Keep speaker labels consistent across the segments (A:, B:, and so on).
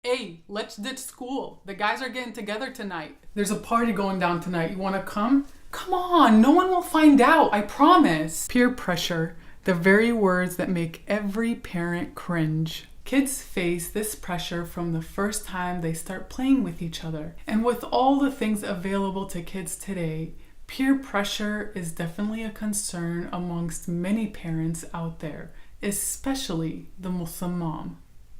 A: Hey, let's ditch school. The guys are getting together tonight. There's a party going down tonight. You wanna come? Come on, no one will find out, I promise. Peer pressure, the very words that make every parent cringe. Kids face this pressure from the first time they start playing with each other. And with all the things available to kids today, peer pressure is definitely a concern amongst many parents out there, especially the Muslim mom.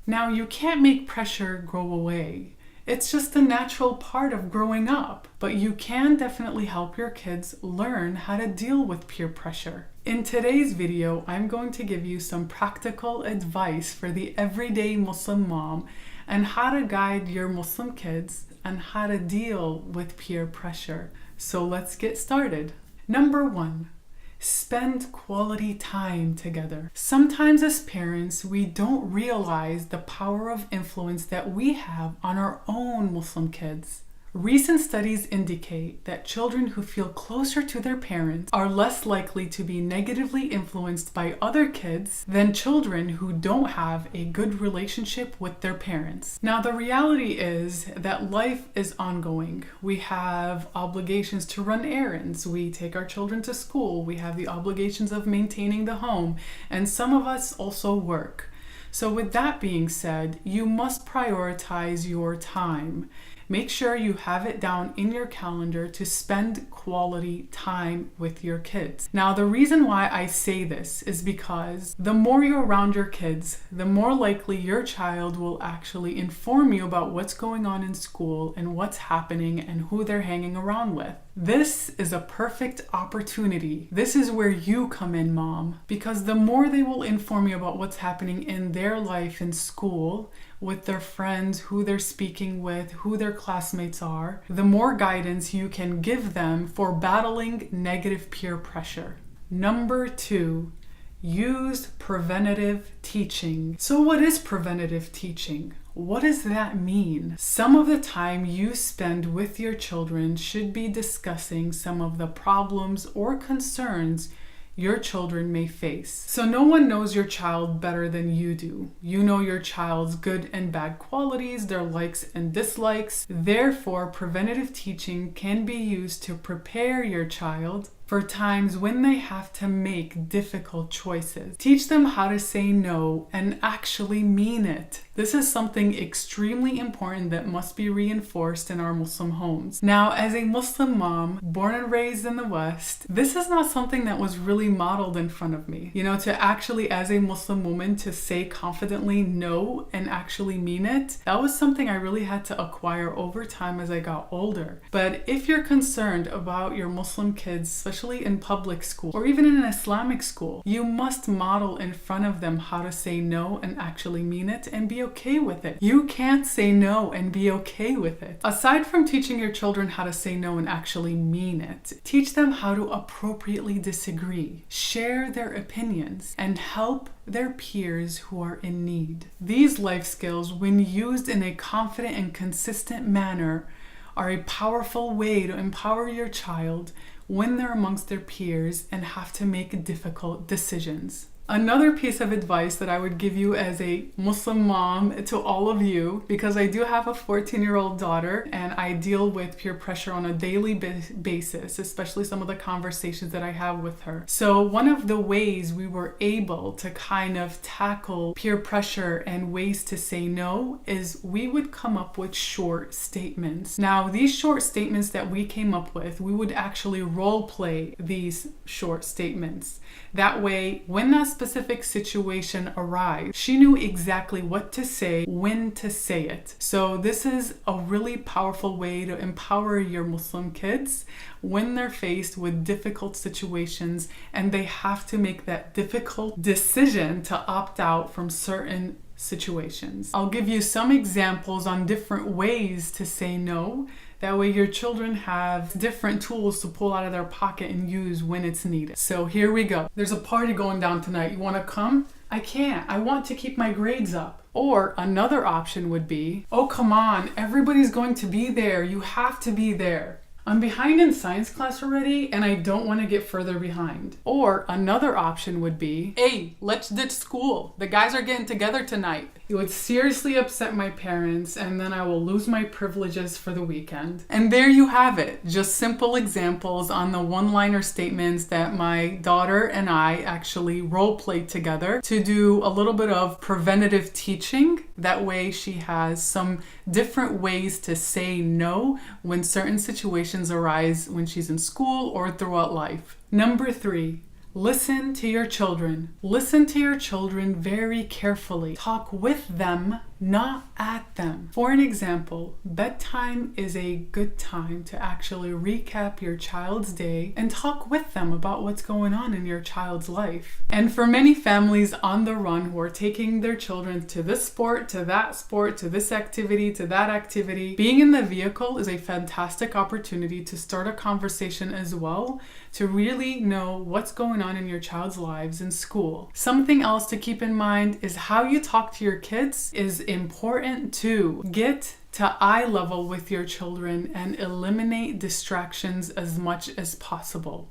A: Now, you can't make pressure go away. It's just a natural part of growing up, but you can definitely help your kids learn how to deal with peer pressure. In today's video, I'm going to give you some practical advice for the everyday Muslim mom and how to guide your Muslim kids and how to deal with peer pressure. So let's get started. Number 1. Spend quality time together. Sometimes as parents, we don't realize the power of influence that we have on our own Muslim kids. Recent studies indicate that children who feel closer to their parents are less likely to be negatively influenced by other kids than children who don't have a good relationship with their parents. Now, the reality is that life is ongoing. We have obligations to run errands. We take our children to school. We have the obligations of maintaining the home, and some of us also work. So with that being said, you must prioritize your time. Make sure you have it down in your calendar to spend quality time with your kids. Now, the reason why I say this is because the more you're around your kids, the more likely your child will actually inform you about what's going on in school and what's happening and who they're hanging around with. This is a perfect opportunity. This is where you come in, mom, because the more they will inform you about what's happening in their life in school, with their friends, who they're speaking with, who their classmates are, the more guidance you can give them for battling negative peer pressure. Number 2, use preventative teaching. So what is preventative teaching? What does that mean? Some of the time you spend with your children should be discussing some of the problems or concerns your children may face. So no one knows your child better than you do. You know your child's good and bad qualities, their likes and dislikes. Therefore, preventative teaching can be used to prepare your child for times when they have to make difficult choices. Teach them how to say no and actually mean it. This is something extremely important that must be reinforced in our Muslim homes. Now, as a Muslim mom, born and raised in the West, this is not something that was really modeled in front of me. To actually, as a Muslim woman, to say confidently no and actually mean it, that was something I really had to acquire over time as I got older. But if you're concerned about your Muslim kids, especially in public school or even in an Islamic school, you must model in front of them how to say no and actually mean it and be okay with it. You can't say no and be okay with it. Aside from teaching your children how to say no and actually mean it, teach them how to appropriately disagree, share their opinions, and help their peers who are in need. These life skills, when used in a confident and consistent manner, are a powerful way to empower your child when they're amongst their peers and have to make difficult decisions. Another piece of advice that I would give you as a Muslim mom to all of you, because I do have a 14-year-old daughter and I deal with peer pressure on a daily basis, especially some of the conversations that I have with her. So one of the ways we were able to kind of tackle peer pressure and ways to say no is we would come up with short statements. Now, these short statements that we came up with, we would actually role play these short statements. That way, when that specific situation arrived, she knew exactly what to say, when to say it. So this is a really powerful way to empower your Muslim kids when they're faced with difficult situations and they have to make that difficult decision to opt out from certain situations. I'll give you some examples on different ways to say no. That way your children have different tools to pull out of their pocket and use when it's needed. So here we go. There's a party going down tonight. You want to come? I can't. I want to keep my grades up. Or another option would be, oh, come on, everybody's going to be there. You have to be there. I'm behind in science class already and I don't want to get further behind. Or another option would be, hey, let's ditch school. The guys are getting together tonight. It would seriously upset my parents and then I will lose my privileges for the weekend. And there you have it. Just simple examples on the one-liner statements that my daughter and I actually role-played together to do a little bit of preventative teaching. That way she has some different ways to say no when certain situations arise when she's in school or throughout life. Number 3. Listen to your children. Listen to your children very carefully. Talk with them, not at them. For an example, bedtime is a good time to actually recap your child's day and talk with them about what's going on in your child's life. And for many families on the run who are taking their children to this sport, to that sport, to this activity, to that activity, being in the vehicle is a fantastic opportunity to start a conversation as well, to really know what's going on in your child's lives in school. Something else to keep in mind is how you talk to your kids is important too. Get to eye level with your children and eliminate distractions as much as possible.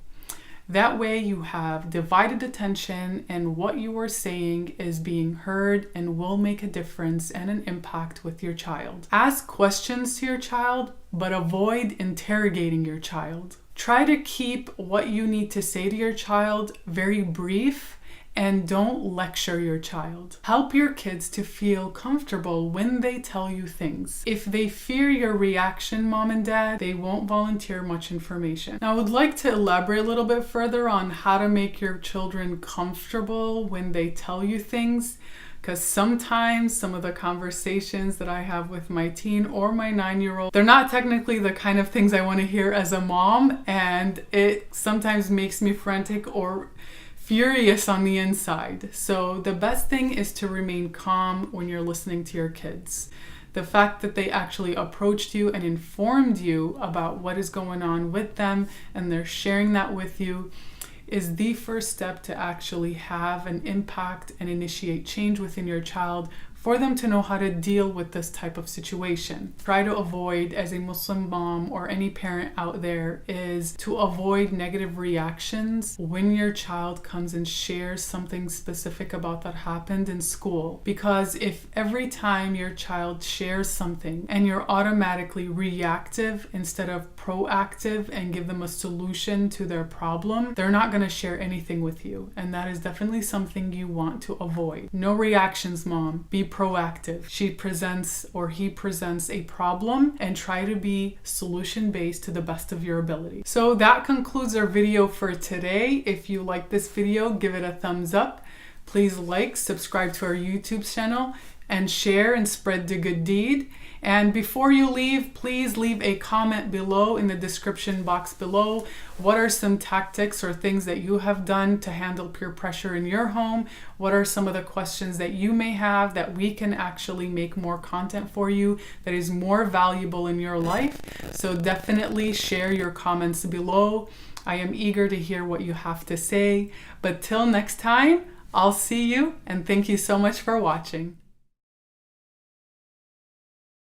A: That way you have divided attention and what you are saying is being heard and will make a difference and an impact with your child. Ask questions to your child, but avoid interrogating your child. Try to keep what you need to say to your child very brief and don't lecture your child. Help your kids to feel comfortable when they tell you things. If they fear your reaction, mom and dad, they won't volunteer much information. Now, I would like to elaborate a little bit further on how to make your children comfortable when they tell you things. Because sometimes some of the conversations that I have with my teen or my 9-year-old, they're not technically the kind of things I want to hear as a mom, and it sometimes makes me frantic or furious on the inside. So the best thing is to remain calm when you're listening to your kids. The fact that they actually approached you and informed you about what is going on with them and they're sharing that with you is the first step to actually have an impact and initiate change within your child for them to know how to deal with this type of situation. Try to avoid, as a Muslim mom or any parent out there, is to avoid negative reactions when your child comes and shares something specific about that happened in school. Because if every time your child shares something and you're automatically reactive instead of proactive and give them a solution to their problem, they're not going to share anything with you. And that is definitely something you want to avoid. No reactions, mom. Be proactive. She presents or he presents a problem and try to be solution based to the best of your ability. So that concludes our video for today. If you like this video, give it a thumbs up. Please like, subscribe to our YouTube channel, and share and spread the good deed. And before you leave, please leave a comment below in the description box below. What are some tactics or things that you have done to handle peer pressure in your home? What are some of the questions that you may have that we can actually make more content for you that is more valuable in your life? So definitely share your comments below. I am eager to hear what you have to say. But till next time, I'll see you, and thank you so much for watching.